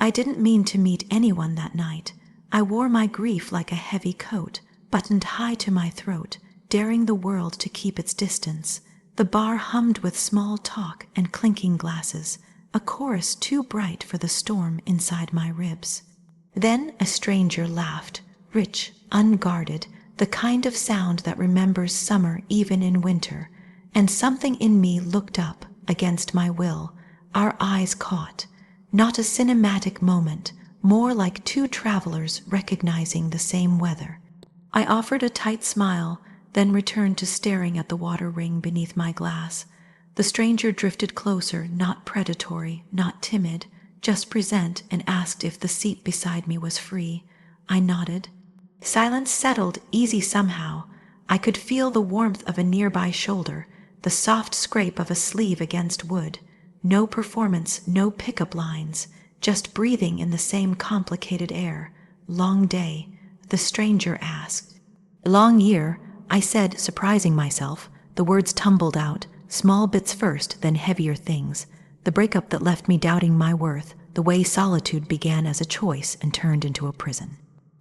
I didn't mean to meet anyone that night. I wore my grief like a heavy coat, buttoned high to my throat, daring the world to keep its distance. The bar hummed with small talk and clinking glasses, a chorus too bright for the storm inside my ribs. Then a stranger laughed, rich, unguarded, the kind of sound that remembers summer even in winter, and something in me looked up against my will. Our eyes caught, not a cinematic moment, more like two travelers recognizing the same weather. I offered a tight smile, then returned to staring at the water ring beneath my glass. The stranger drifted closer, not predatory, not timid, just present, and asked if the seat beside me was free. I nodded. Silence settled, easy somehow. I could feel the warmth of a nearby shoulder, the soft scrape of a sleeve against wood. No performance, no pickup lines, just breathing in the same complicated air. Long day, the stranger asked. Long year, I said, surprising myself. The words tumbled out, small bits first, then heavier things. The breakup that left me doubting my worth, the way solitude began as a choice and turned into a prison.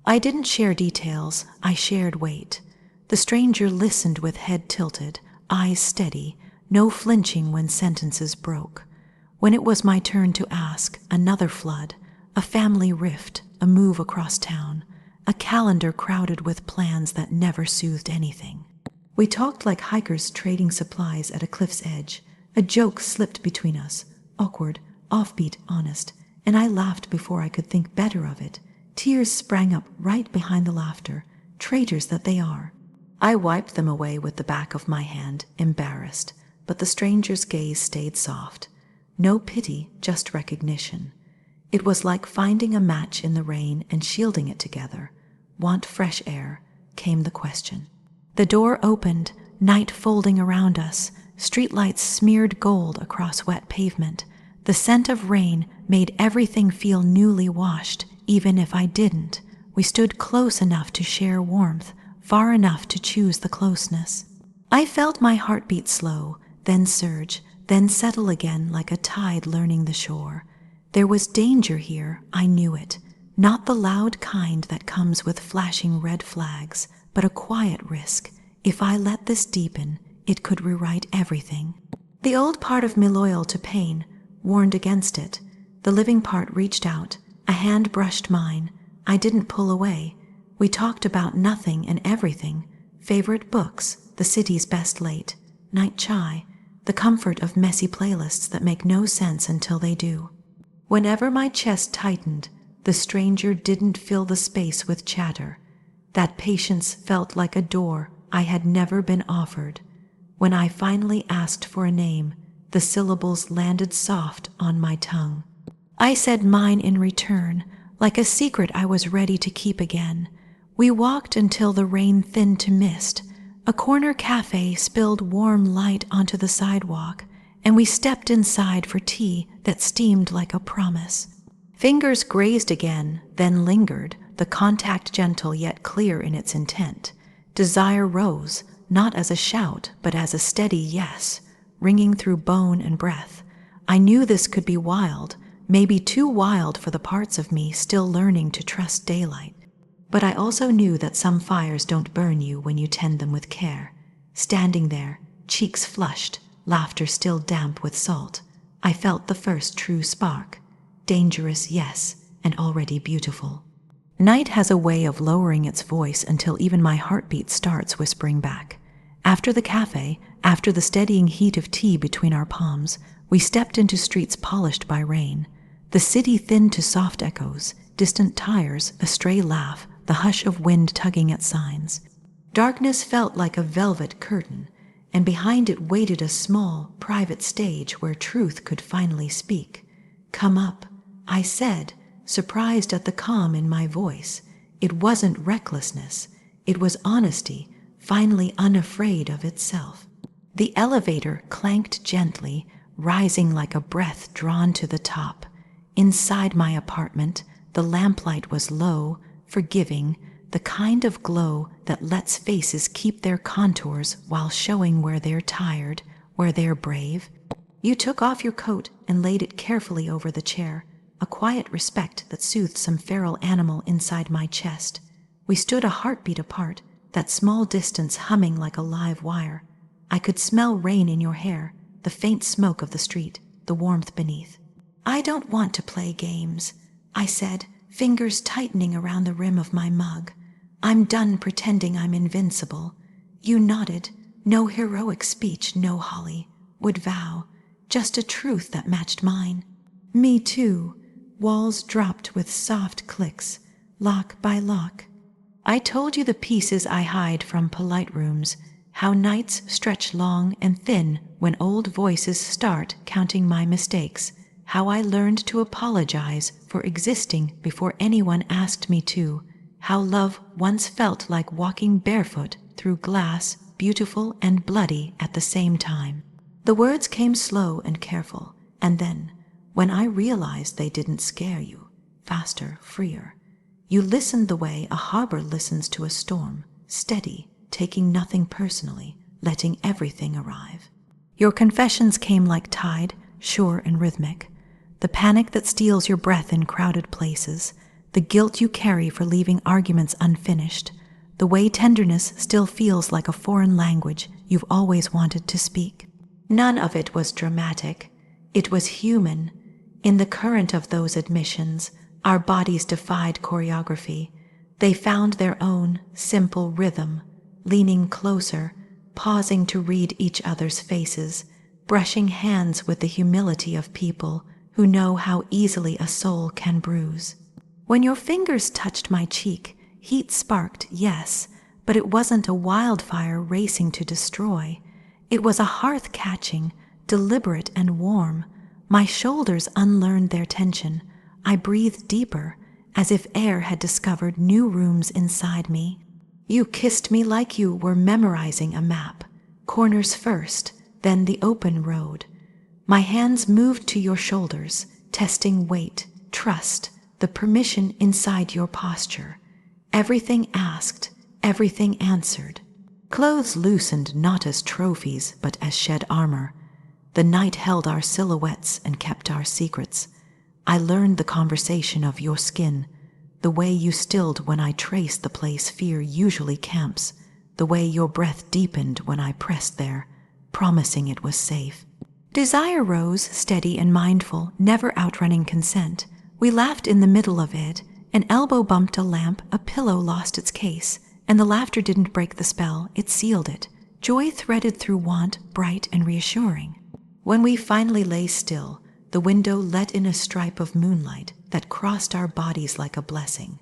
I didn't share details, I shared weight. The stranger listened with head tilted, eyes steady, no flinching when sentences broke. When it was my turn to ask, another flood, a family rift, a move across town, a calendar crowded with plans that never soothed anything. We talked like hikers trading supplies at a cliff's edge. A joke slipped between us, awkward, offbeat, honest, and I laughed before I could think better of it. Tears sprang up right behind the laughter, traitors that they are. I wiped them away with the back of my hand, embarrassed, but the stranger's gaze stayed soft. No pity, just recognition. It was like finding a match in the rain and shielding it together. Want fresh air? Came the question. The door opened, night folding around us, streetlights smeared gold across wet pavement. The scent of rain made everything feel newly washed, even if I didn't. We stood close enough to share warmth, far enough to choose the closeness. I felt my heartbeat slow, then surge, then settle again like a tide learning the shore. There was danger here, I knew it. Not the loud kind that comes with flashing red flags, but a quiet risk. If I let this deepen, it could rewrite everything. The old part of me loyal to pain warned against it. The living part reached out. A hand brushed mine. I didn't pull away. We talked about nothing and everything. Favorite books, the city's best late, night chai, the comfort of messy playlists that make no sense until they do. Whenever my chest tightened, the stranger didn't fill the space with chatter. That patience felt like a door I had never been offered. When I finally asked for a name, the syllables landed soft on my tongue. I said mine in return, like a secret I was ready to keep again. We walked until the rain thinned to mist. A corner cafe spilled warm light onto the sidewalk, and we stepped inside for tea that steamed like a promise. Fingers grazed again, then lingered, the contact gentle yet clear in its intent. Desire rose, not as a shout, but as a steady yes, ringing through bone and breath. I knew this could be wild, maybe too wild for the parts of me still learning to trust daylight. But I also knew that some fires don't burn you when you tend them with care. Standing there, cheeks flushed, laughter still damp with salt, I felt the first true spark. Dangerous, yes, and already beautiful. Night has a way of lowering its voice until even my heartbeat starts whispering back. After the cafe, after the steadying heat of tea between our palms, we stepped into streets polished by rain. The city thinned to soft echoes, distant tires, a stray laugh, the hush of wind tugging at signs. Darkness felt like a velvet curtain, and behind it waited a small, private stage where truth could finally speak. Come up, I said, surprised at the calm in my voice. It wasn't recklessness, it was honesty, finally unafraid of itself. The elevator clanked gently, rising like a breath drawn to the top. Inside my apartment, the lamplight was low, forgiving, the kind of glow that lets faces keep their contours while showing where they're tired, where they're brave. You took off your coat and laid it carefully over the chair. a quiet respect that soothed some feral animal inside my chest. We stood a heartbeat apart, that small distance humming like a live wire. I could smell rain in your hair, the faint smoke of the street, the warmth beneath. "I don't want to play games," I said, fingers tightening around the rim of my mug. "I'm done pretending I'm invincible." You nodded. No heroic speech, no Holly. Would vow. Just a truth that matched mine. Me too. Walls dropped with soft clicks, lock by lock. I told you the pieces I hide from polite rooms, how nights stretch long and thin when old voices start counting my mistakes, how I learned to apologize for existing before anyone asked me to, how love once felt like walking barefoot through glass, beautiful and bloody at the same time. The words came slow and careful, and then, when I realized they didn't scare you, faster, freer, you listened the way a harbor listens to a storm, steady, taking nothing personally, letting everything arrive. Your confessions came like tide, sure and rhythmic. The panic that steals your breath in crowded places, the guilt you carry for leaving arguments unfinished, the way tenderness still feels like a foreign language you've always wanted to speak. None of it was dramatic. It was human. In the current of those admissions, our bodies defied choreography. They found their own simple rhythm, leaning closer, pausing to read each other's faces, brushing hands with the humility of people who know how easily a soul can bruise. When your fingers touched my cheek, heat sparked, yes, but it wasn't a wildfire racing to destroy. It was a hearth catching, deliberate and warm. My shoulders unlearned their tension. I breathed deeper, as if air had discovered new rooms inside me. You kissed me like you were memorizing a map, corners first, then the open road. My hands moved to your shoulders, testing weight, trust, the permission inside your posture. Everything asked, everything answered. Clothes loosened not as trophies, but as shed armor. The night held our silhouettes and kept our secrets. I learned the conversation of your skin, the way you stilled when I traced the place fear usually camps, the way your breath deepened when I pressed there, promising it was safe. Desire rose, steady and mindful, never outrunning consent. We laughed in the middle of it. An elbow bumped a lamp, a pillow lost its case, and the laughter didn't break the spell, it sealed it. Joy threaded through want, bright and reassuring. When we finally lay still, the window let in a stripe of moonlight that crossed our bodies like a blessing.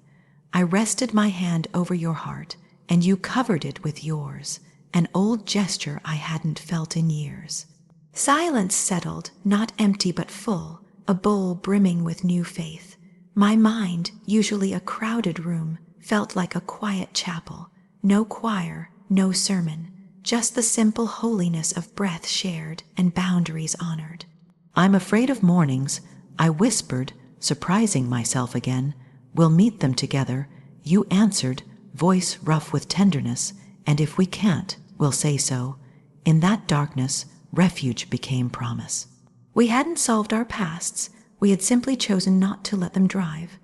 I rested my hand over your heart, and you covered it with yours, an old gesture I hadn't felt in years. Silence settled, not empty but full, a bowl brimming with new faith. My mind, usually a crowded room, felt like a quiet chapel. No choir, no sermon, just the simple holiness of breath shared and boundaries honored. "I'm afraid of mornings," I whispered, surprising myself again. "We'll meet them together." You answered, voice rough with tenderness, "And if we can't, we'll say so." In that darkness, refuge became promise. We hadn't solved our pasts. We had simply chosen not to let them drive.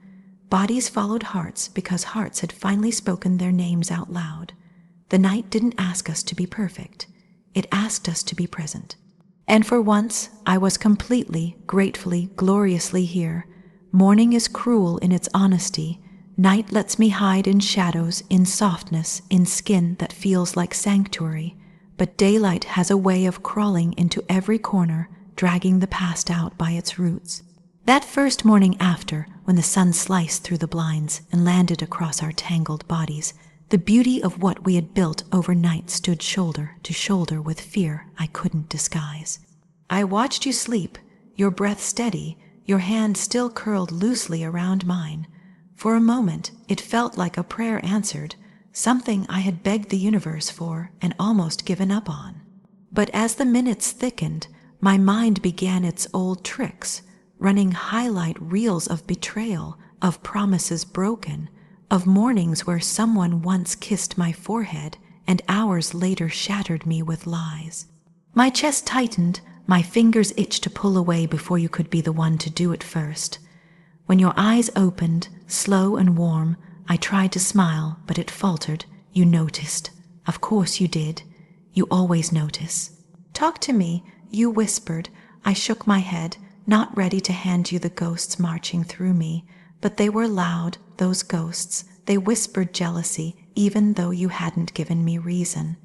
Bodies followed hearts because hearts had finally spoken their names out loud. The night didn't ask us to be perfect. It asked us to be present. And for once, I was completely, gratefully, gloriously here. Morning is cruel in its honesty. Night lets me hide in shadows, in softness, in skin that feels like sanctuary. But daylight has a way of crawling into every corner, dragging the past out by its roots. That first morning after, when the sun sliced through the blinds and landed across our tangled bodies, the beauty of what we had built overnight stood shoulder to shoulder with fear I couldn't disguise. I watched you sleep, your breath steady, your hand still curled loosely around mine. For a moment, it felt like a prayer answered, something I had begged the universe for and almost given up on. But as the minutes thickened, my mind began its old tricks, running highlight reels of betrayal, of promises broken, of mornings where someone once kissed my forehead and hours later shattered me with lies. My chest tightened, my fingers itched to pull away before you could be the one to do it first. When your eyes opened, slow and warm, I tried to smile, but it faltered. You noticed. Of course you did. You always notice. Talk to me, you whispered. I shook my head, not ready to hand you the ghosts marching through me. But they were loud, those ghosts. They whispered jealousy, even though you hadn't given me reason.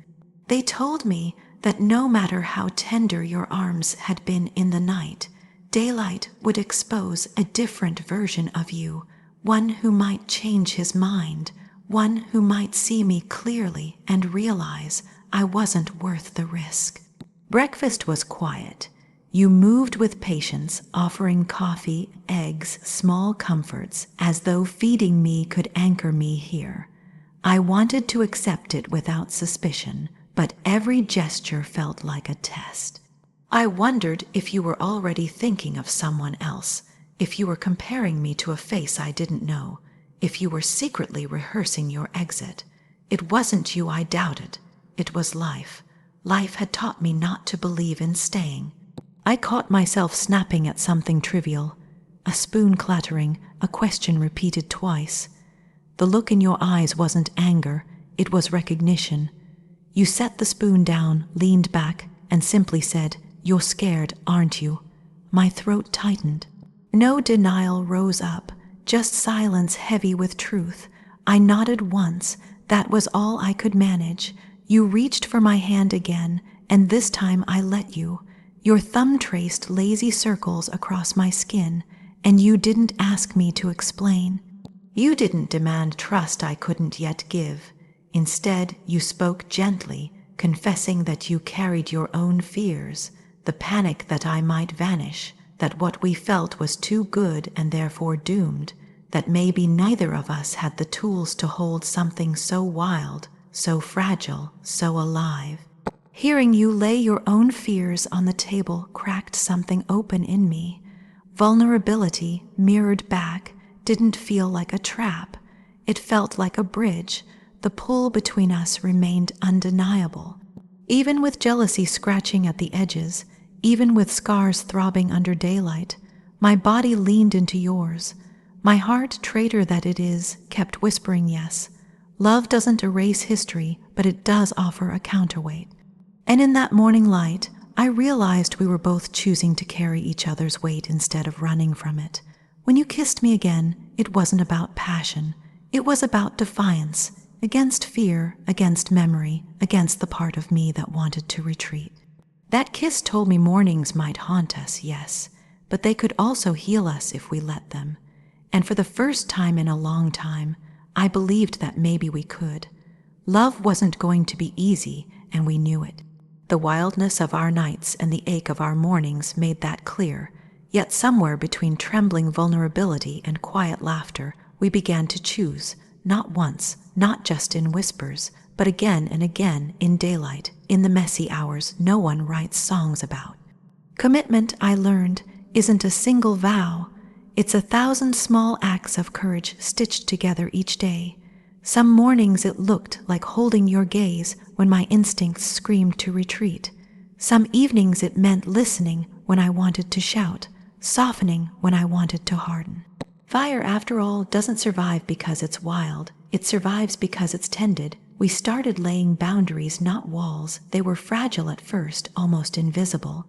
They told me that no matter how tender your arms had been in the night, daylight would expose a different version of you, one who might change his mind, one who might see me clearly and realize I wasn't worth the risk. Breakfast was quiet. You moved with patience, offering coffee, eggs, small comforts, as though feeding me could anchor me here. I wanted to accept it without suspicion, but every gesture felt like a test. I wondered if you were already thinking of someone else, if you were comparing me to a face I didn't know, if you were secretly rehearsing your exit. It wasn't you I doubted. It was life. Life had taught me not to believe in staying. I caught myself snapping at something trivial, a spoon clattering, a question repeated twice. The look in your eyes wasn't anger, it was recognition. You set the spoon down, leaned back, and simply said, "You're scared, aren't you?" My throat tightened. No denial rose up, just silence heavy with truth. I nodded once, that was all I could manage. You reached for my hand again, and this time I let you. Your thumb traced lazy circles across my skin, and you didn't ask me to explain. You didn't demand trust I couldn't yet give. Instead, you spoke gently, confessing that you carried your own fears, the panic that I might vanish, that what we felt was too good and therefore doomed, that maybe neither of us had the tools to hold something so wild, so fragile, so alive. Hearing you lay your own fears on the table cracked something open in me. Vulnerability, mirrored back, didn't feel like a trap. It felt like a bridge. The pull between us remained undeniable. Even with jealousy scratching at the edges, even with scars throbbing under daylight, my body leaned into yours. My heart, traitor that it is, kept whispering yes. Love doesn't erase history, but it does offer a counterweight. And in that morning light, I realized we were both choosing to carry each other's weight instead of running from it. When you kissed me again, it wasn't about passion. It was about defiance, against fear, against memory, against the part of me that wanted to retreat. That kiss told me mornings might haunt us, yes, but they could also heal us if we let them. And for the first time in a long time, I believed that maybe we could. Love wasn't going to be easy, and we knew it. The wildness of our nights and the ache of our mornings made that clear, yet somewhere between trembling vulnerability and quiet laughter, we began to choose, not once, not just in whispers, but again and again in daylight, in the messy hours no one writes songs about. Commitment, I learned, isn't a single vow. It's 1,000 small acts of courage stitched together each day. Some mornings it looked like holding your gaze when my instincts screamed to retreat. Some evenings it meant listening when I wanted to shout, softening when I wanted to harden. Fire, after all, doesn't survive because it's wild. It survives because it's tended. We started laying boundaries, not walls. They were fragile at first, almost invisible.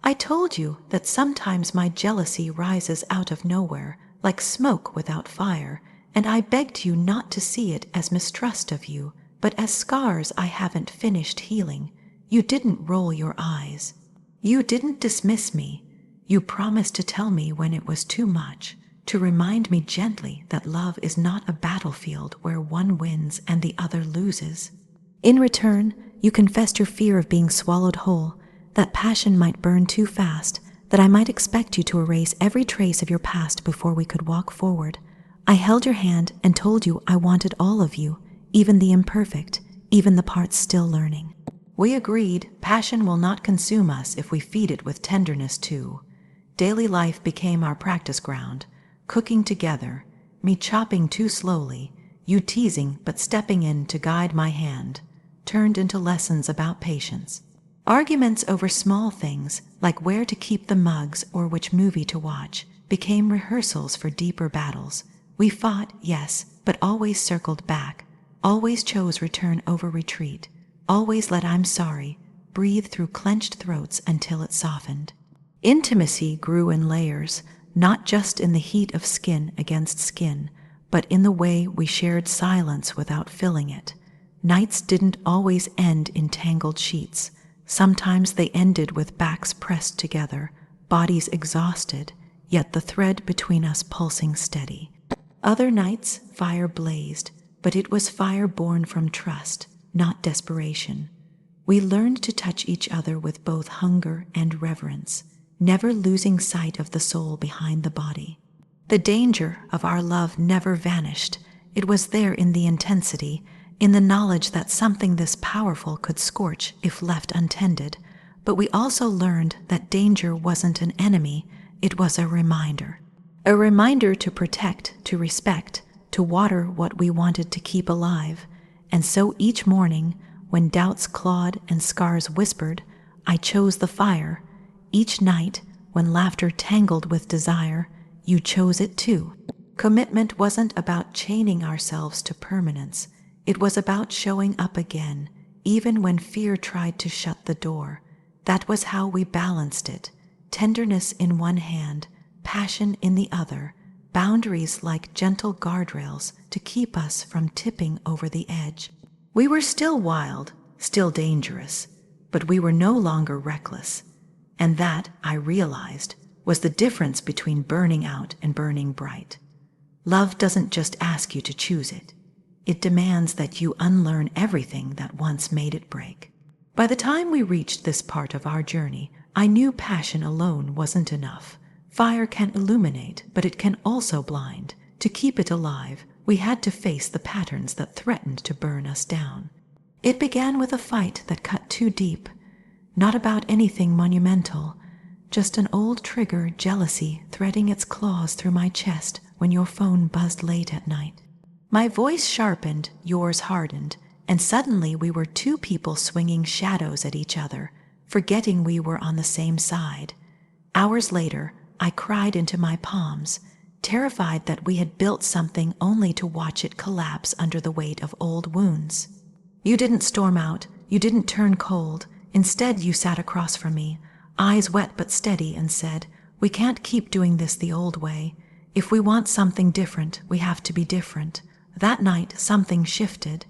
I told you that sometimes my jealousy rises out of nowhere, like smoke without fire, and I begged you not to see it as mistrust of you, but as scars I haven't finished healing. You didn't roll your eyes. You didn't dismiss me. You promised to tell me when it was too much, to remind me gently that love is not a battlefield where one wins and the other loses. In return, you confessed your fear of being swallowed whole, that passion might burn too fast, that I might expect you to erase every trace of your past before we could walk forward. I held your hand and told you I wanted all of you, even the imperfect, even the parts still learning. We agreed passion will not consume us if we feed it with tenderness too. Daily life became our practice ground, cooking together, me chopping too slowly, you teasing but stepping in to guide my hand, turned into lessons about patience. Arguments over small things, like where to keep the mugs or which movie to watch, became rehearsals for deeper battles. We fought, yes, but always circled back, always chose return over retreat, always let "I'm sorry" breathe through clenched throats until it softened. Intimacy grew in layers, not just in the heat of skin against skin, but in the way we shared silence without filling it. Nights didn't always end in tangled sheets. Sometimes they ended with backs pressed together, bodies exhausted, yet the thread between us pulsing steady. Other nights, fire blazed, but it was fire born from trust, not desperation. We learned to touch each other with both hunger and reverence, never losing sight of the soul behind the body. The danger of our love never vanished. It was there in the intensity, in the knowledge that something this powerful could scorch if left untended. But we also learned that danger wasn't an enemy, it was a reminder. A reminder to protect, to respect, to water what we wanted to keep alive. And so each morning, when doubts clawed and scars whispered, I chose the fire. Each night, when laughter tangled with desire, you chose it too. Commitment wasn't about chaining ourselves to permanence. It was about showing up again, even when fear tried to shut the door. That was how we balanced it. Tenderness in one hand, passion in the other, boundaries like gentle guardrails to keep us from tipping over the edge. We were still wild, still dangerous, but we were no longer reckless. And that, I realized, was the difference between burning out and burning bright. Love doesn't just ask you to choose it. It demands that you unlearn everything that once made it break. By the time we reached this part of our journey, I knew passion alone wasn't enough. Fire can illuminate, but it can also blind. To keep it alive, we had to face the patterns that threatened to burn us down. It began with a fight that cut too deep, not about anything monumental, just an old trigger, jealousy, threading its claws through my chest when your phone buzzed late at night. My voice sharpened, yours hardened, and suddenly we were two people swinging shadows at each other, forgetting we were on the same side. Hours later, I cried into my palms, terrified that we had built something only to watch it collapse under the weight of old wounds. You didn't storm out, you didn't turn cold. Instead, you sat across from me, eyes wet but steady, and said, "We can't keep doing this the old way. If we want something different, we have to be different." That night, something shifted.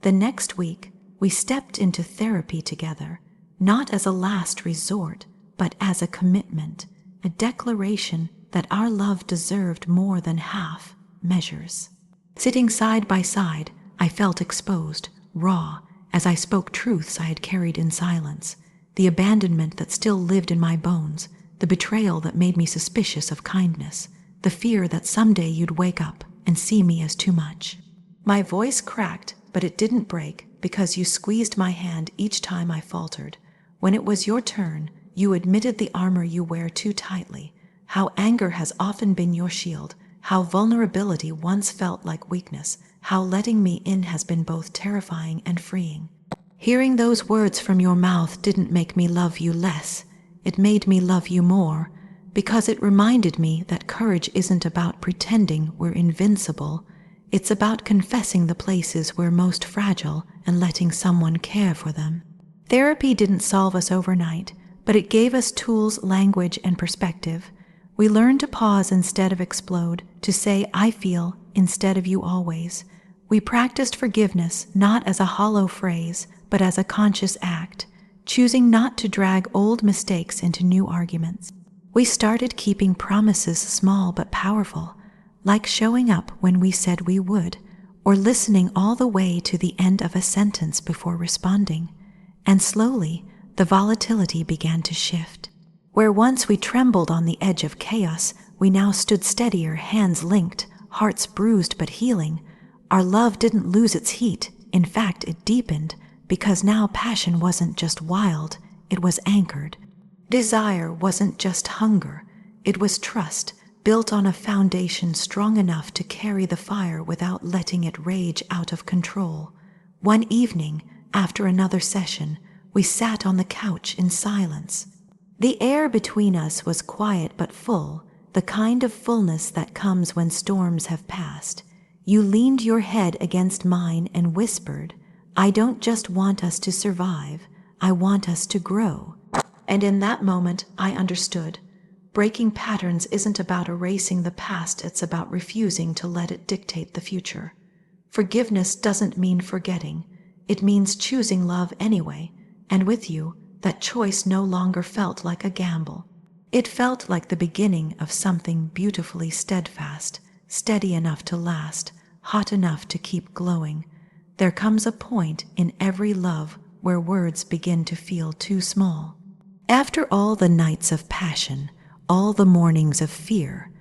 The next week, we stepped into therapy together, not as a last resort, but as a commitment, a declaration that our love deserved more than half measures. Sitting side by side, I felt exposed, raw, as I spoke truths I had carried in silence, the abandonment that still lived in my bones, the betrayal that made me suspicious of kindness, the fear that someday you'd wake up and see me as too much. My voice cracked, but it didn't break because you squeezed my hand each time I faltered. When it was your turn, you admitted the armor you wear too tightly, how anger has often been your shield, how vulnerability once felt like weakness, how letting me in has been both terrifying and freeing. Hearing those words from your mouth didn't make me love you less. It made me love you more, because it reminded me that courage isn't about pretending we're invincible. It's about confessing the places we're most fragile and letting someone care for them. Therapy didn't solve us overnight, but it gave us tools, language, and perspective. We learned to pause instead of explode, to say "I feel" instead of "you always." We practiced forgiveness not as a hollow phrase, but as a conscious act, choosing not to drag old mistakes into new arguments. We started keeping promises small but powerful, like showing up when we said we would, or listening all the way to the end of a sentence before responding. And slowly, the volatility began to shift. Where once we trembled on the edge of chaos, we now stood steadier, hands linked, hearts bruised but healing. Our love didn't lose its heat. In fact, it deepened, because now passion wasn't just wild, it was anchored. Desire wasn't just hunger, it was trust, built on a foundation strong enough to carry the fire without letting it rage out of control. One evening, after another session, we sat on the couch in silence. The air between us was quiet but full, the kind of fullness that comes when storms have passed. You leaned your head against mine and whispered, "I don't just want us to survive, I want us to grow." And in that moment, I understood. Breaking patterns isn't about erasing the past, it's about refusing to let it dictate the future. Forgiveness doesn't mean forgetting. It means choosing love anyway, and with you, that choice no longer felt like a gamble. It felt like the beginning of something beautifully steadfast, steady enough to last, hot enough to keep glowing. There comes a point in every love where words begin to feel too small. After all the nights of passion, all the mornings of fear,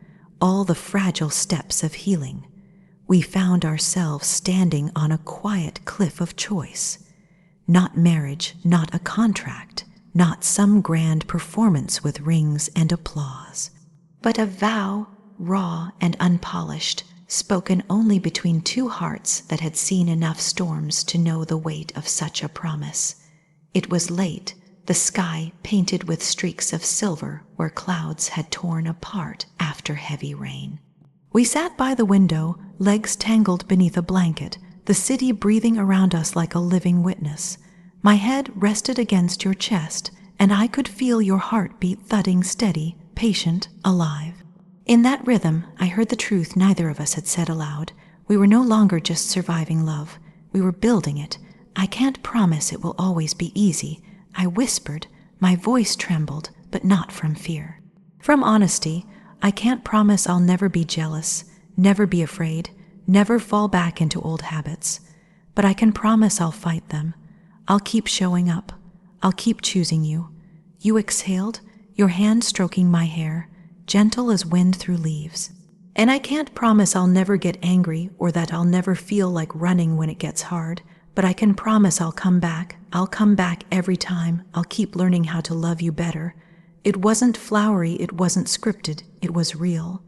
all the fragile steps of healing, we found ourselves standing on a quiet cliff of choice. Not marriage, not a contract, not some grand performance with rings and applause, but a vow, raw and unpolished, spoken only between two hearts that had seen enough storms to know the weight of such a promise. It was late, the sky painted with streaks of silver where clouds had torn apart after heavy rain. We sat by the window, legs tangled beneath a blanket, the city breathing around us like a living witness. My head rested against your chest, and I could feel your heartbeat thudding steady, patient, alive. In that rhythm, I heard the truth neither of us had said aloud. We were no longer just surviving love. We were building it. I can't promise it will always be easy, I whispered. My voice trembled, but not from fear. From honesty. I can't promise I'll never be jealous, never be afraid, never fall back into old habits. But I can promise I'll fight them. I'll keep showing up. I'll keep choosing you. You exhaled, your hand stroking my hair, gentle as wind through leaves. And I can't promise I'll never get angry or that I'll never feel like running when it gets hard, but I can promise I'll come back. I'll come back every time. I'll keep learning how to love you better. It wasn't flowery, it wasn't scripted, it was real.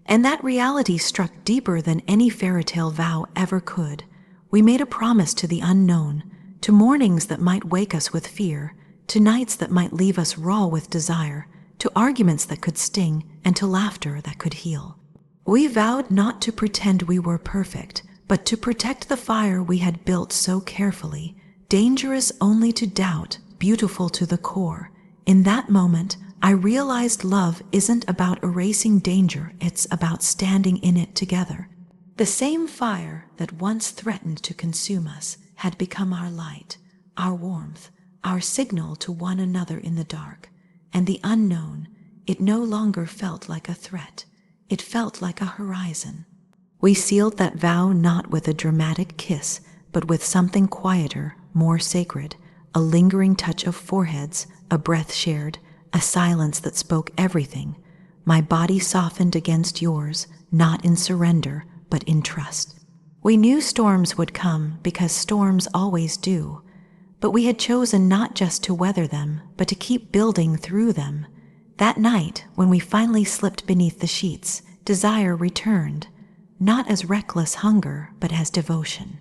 And that reality struck deeper than any fairy tale vow ever could. We made a promise to the unknown, to mornings that might wake us with fear, to nights that might leave us raw with desire, to arguments that could sting, and to laughter that could heal. We vowed not to pretend we were perfect, but to protect the fire we had built so carefully, dangerous only to doubt, beautiful to the core. In that moment, I realized love isn't about erasing danger, it's about standing in it together. The same fire that once threatened to consume us had become our light, our warmth, our signal to one another in the dark. And the unknown, it no longer felt like a threat, it felt like a horizon. We sealed that vow not with a dramatic kiss, but with something quieter, more sacred, a lingering touch of foreheads, a breath shared, a silence that spoke everything. My body softened against yours, not in surrender, but in trust. We knew storms would come because storms always do, but we had chosen not just to weather them, but to keep building through them. That night, when we finally slipped beneath the sheets, desire returned, not as reckless hunger, but as devotion.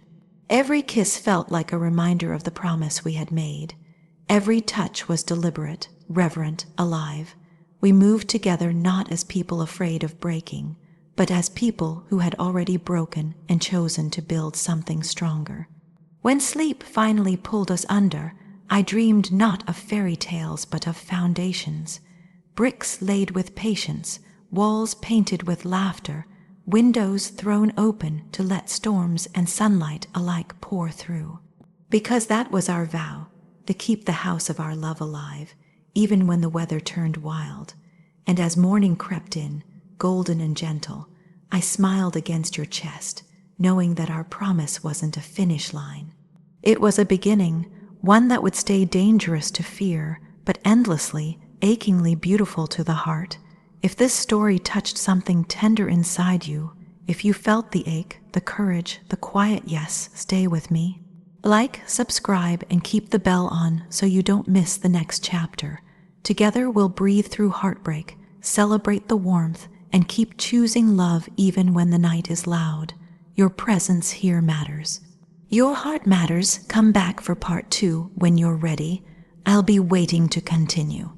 Every kiss felt like a reminder of the promise we had made. Every touch was deliberate, reverent, alive. We moved together not as people afraid of breaking, but as people who had already broken and chosen to build something stronger. When sleep finally pulled us under, I dreamed not of fairy tales but of foundations. Bricks laid with patience, walls painted with laughter, windows thrown open to let storms and sunlight alike pour through. Because that was our vow, to keep the house of our love alive, even when the weather turned wild. And as morning crept in, golden and gentle, I smiled against your chest, knowing that our promise wasn't a finish line. It was a beginning, one that would stay dangerous to fear, but endlessly, achingly beautiful to the heart. If this story touched something tender inside you, if you felt the ache, the courage, the quiet yes, stay with me. Like, subscribe, and keep the bell on so you don't miss the next chapter. Together we'll breathe through heartbreak, celebrate the warmth, and keep choosing love even when the night is loud. Your presence here matters. Your heart matters. Come back for part 2 when you're ready. I'll be waiting to continue.